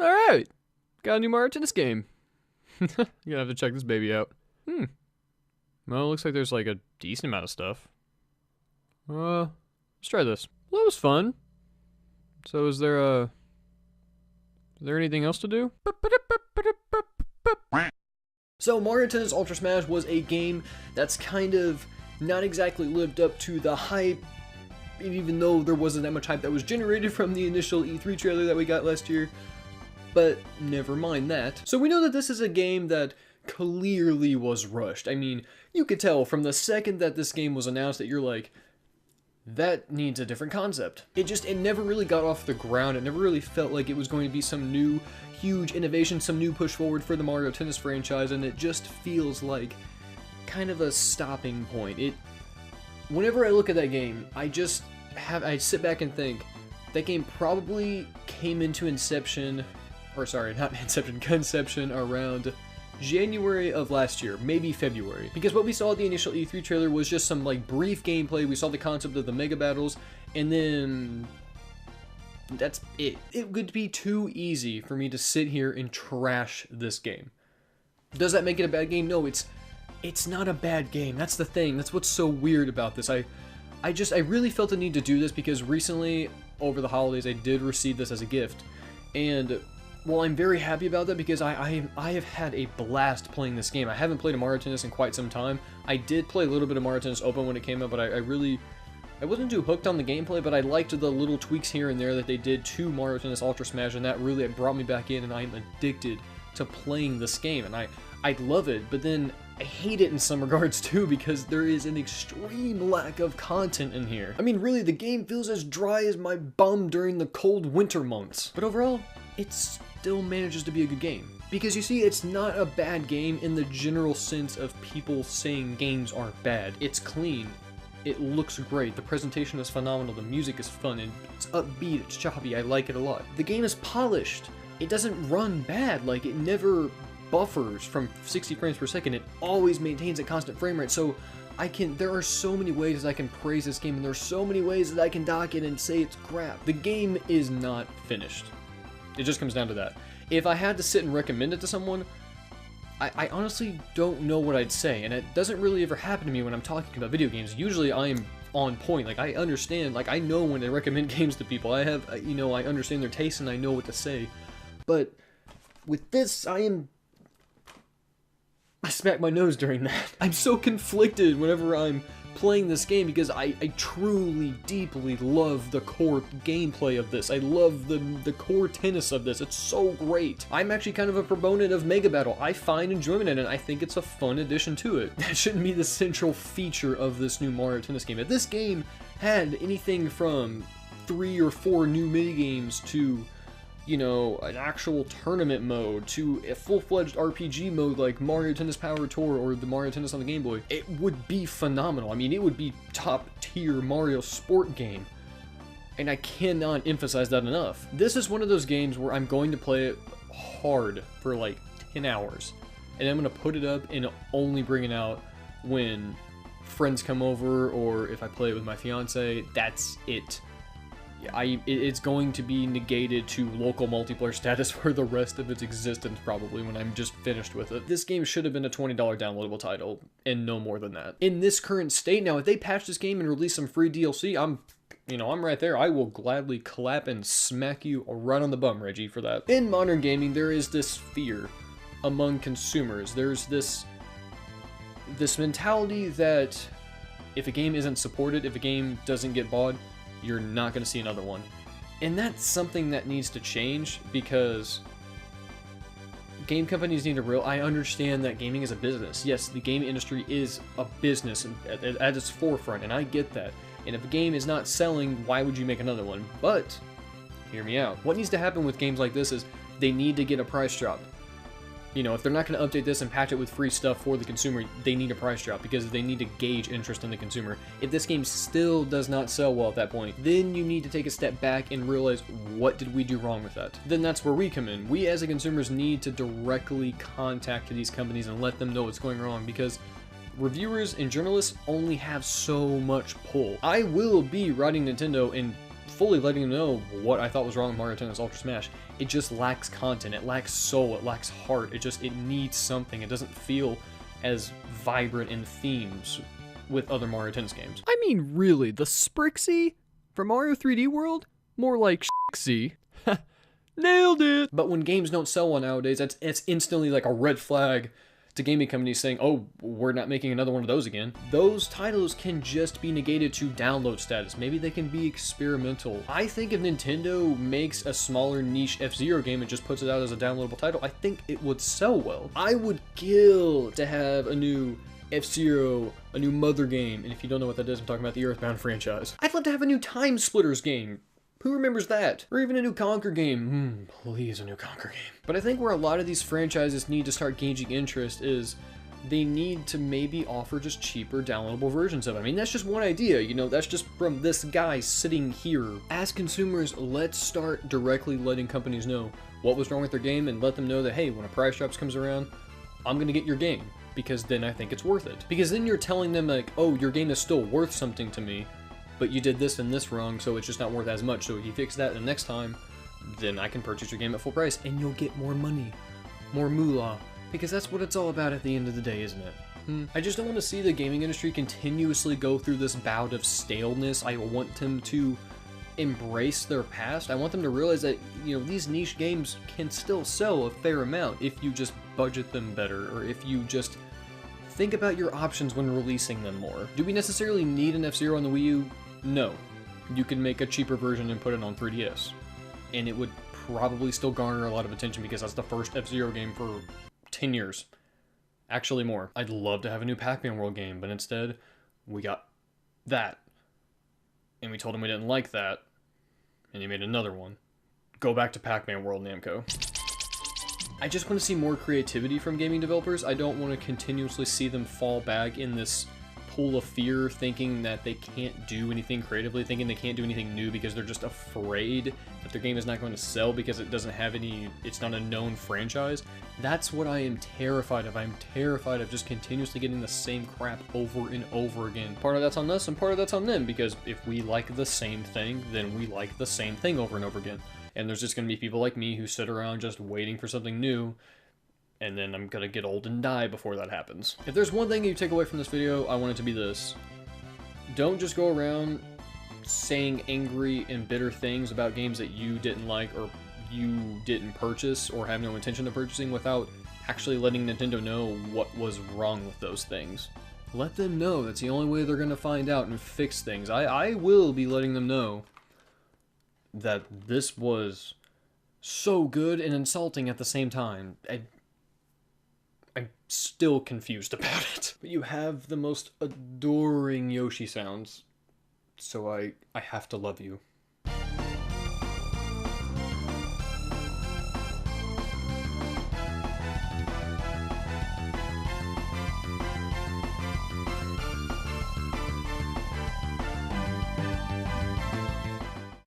Alright, got a new Mario Tennis game. You're gonna have to check this baby out. Well, it looks like there's like a decent amount of stuff. Let's try this. Well, that was fun. So is there anything else to do? So Mario Tennis Ultra Smash was a game that's kind of not exactly lived up to the hype, even though there wasn't that much hype that was generated from the initial E3 trailer that we got last year. But never mind that. So we know that this is a game that clearly was rushed. I mean, you could tell from the second that this game was announced that you're like, that needs a different concept. It never really got off the ground. It never really felt like it was going to be some new, huge innovation, some new push forward for the Mario Tennis franchise, and it just feels like kind of a stopping point. Whenever I look at that game, I sit back and think, that game probably came into conception around January of last year, maybe February. Because what we saw at the initial E3 trailer was just some like brief gameplay. We saw the concept of the mega battles, and then that's it. It would be too easy for me to sit here and trash this game. Does that make it a bad game? No, it's not a bad game. That's the thing. That's what's so weird about this. I really felt the need to do this because recently, over the holidays, I did receive this as a gift. And well, I'm very happy about that because I have had a blast playing this game. I haven't played a Mario Tennis in quite some time. I did play a little bit of Mario Tennis Open when it came out, but I wasn't too hooked on the gameplay, but I liked the little tweaks here and there that they did to Mario Tennis Ultra Smash, and that really brought me back in, and I'm addicted to playing this game, and I love it, but then I hate it in some regards too because there is an extreme lack of content in here. I mean, really, the game feels as dry as my bum during the cold winter months. But overall, it still manages to be a good game. Because you see, it's not a bad game in the general sense of people saying games aren't bad. It's clean. It looks great. The presentation is phenomenal. The music is fun and it's upbeat. It's choppy. I like it a lot. The game is polished. It doesn't run bad. Like, it never buffers from 60 frames per second. It always maintains a constant frame rate. So there are so many ways I can praise this game, and there are so many ways that I can dock it and say it's crap. The game is not finished. It just comes down to that. If I had to sit and recommend it to someone, I honestly don't know what I'd say, and it doesn't really ever happen to me when I'm talking about video games. Usually I am on point. Like, I understand, like, I know when to recommend games to people. I understand their taste and I know what to say. But with this, I smack my nose during that. I'm so conflicted whenever I'm playing this game because I truly, deeply love the core gameplay of this. I love the core tennis of this. It's so great. I'm actually kind of a proponent of Mega Battle. I find enjoyment in it, and I think it's a fun addition to it. That shouldn't be the central feature of this new Mario Tennis game. If this game had anything from 3 or 4 new minigames to, you know, an actual tournament mode, to a full-fledged RPG mode like Mario Tennis Power Tour or the Mario Tennis on the Game Boy, it would be phenomenal. I mean, it would be top-tier Mario sport game, and I cannot emphasize that enough. This is one of those games where I'm going to play it hard for like 10 hours, and I'm going to put it up and only bring it out when friends come over or if I play it with my fiance. That's it. It's going to be negated to local multiplayer status for the rest of its existence probably when I'm just finished with it. This game should have been a $20 downloadable title and no more than that. In this current state now, if they patch this game and release some free DLC, I'm right there. I will gladly clap and smack you right on the bum, Reggie, for that. In modern gaming, there is this fear among consumers. There's this mentality that if a game isn't supported, if a game doesn't get bought, you're not going to see another one. And that's something that needs to change because game companies need to I understand that gaming is a business. Yes, the game industry is a business at its forefront, and I get that. And if a game is not selling, why would you make another one? But, hear me out. What needs to happen with games like this is they need to get a price drop. You know, if they're not going to update this and patch it with free stuff for the consumer, they need a price drop because they need to gauge interest in the consumer. If this game still does not sell well at that point, then you need to take a step back and realize, what did we do wrong with that? Then that's where we come in. We as consumers need to directly contact these companies and let them know what's going wrong because reviewers and journalists only have so much pull. I will be writing Nintendo and fully letting them know what I thought was wrong with Mario Tennis Ultra Smash. It just lacks content, it lacks soul, it lacks heart, it needs something. It doesn't feel as vibrant in themes with other Mario Tennis games. I mean, really, the Sprixie from Mario 3D World? More like Shixie. Nailed it! But when games don't sell well nowadays, it's instantly like a red flag to gaming companies saying, oh, we're not making another one of those again. Those titles can just be negated to download status. Maybe they can be experimental. I think if Nintendo makes a smaller niche F-Zero game and just puts it out as a downloadable title, I think it would sell well. I would kill to have a new F-Zero, a new Mother game, and if you don't know what that is, I'm talking about the Earthbound franchise. I'd love to have a new Time Splitters game. Who remembers that? Or even a new Conker game. Please, a new Conker game. But I think where a lot of these franchises need to start gauging interest is they need to maybe offer just cheaper downloadable versions of it. I mean, that's just one idea, you know, that's just from this guy sitting here. As consumers, let's start directly letting companies know what was wrong with their game and let them know that, hey, when a price drops comes around, I'm gonna get your game, because then I think it's worth it. Because then you're telling them like, oh, your game is still worth something to me, but you did this and this wrong, so it's just not worth as much. So if you fix that the next time, then I can purchase your game at full price, and you'll get more money, more moolah, because that's what it's all about at the end of the day, isn't it? I just don't want to see the gaming industry continuously go through this bout of staleness. I want them to embrace their past. I want them to realize that, you know, these niche games can still sell a fair amount if you just budget them better, or if you just think about your options when releasing them more. Do we necessarily need an F-Zero on the Wii U? No. You could make a cheaper version and put it on 3DS, and it would probably still garner a lot of attention because that's the first F-Zero game for 10 years. Actually more. I'd love to have a new Pac-Man World game, but instead, we got that. And we told them we didn't like that, and they made another one. Go back to Pac-Man World, Namco. I just want to see more creativity from gaming developers. I don't want to continuously see them fall back in this pool of fear, thinking that they can't do anything creatively, thinking they can't do anything new because they're just afraid that their game is not going to sell because it doesn't have any, it's not a known franchise. That's what I am terrified of. I'm terrified of just continuously getting the same crap over and over again. Part of that's on us and part of that's on them, because if we like the same thing, then we like the same thing over and over again. And there's just going to be people like me who sit around just waiting for something new, and then I'm gonna get old and die before that happens. If there's one thing you take away from this video, I want it to be this. Don't just go around saying angry and bitter things about games that you didn't like or you didn't purchase or have no intention of purchasing without actually letting Nintendo know what was wrong with those things. Let them know. That's the only way they're gonna find out and fix things. I will be letting them know that this was so good and insulting at the same time. I'm still confused about it. But you have the most adoring Yoshi sounds, so I have to love you.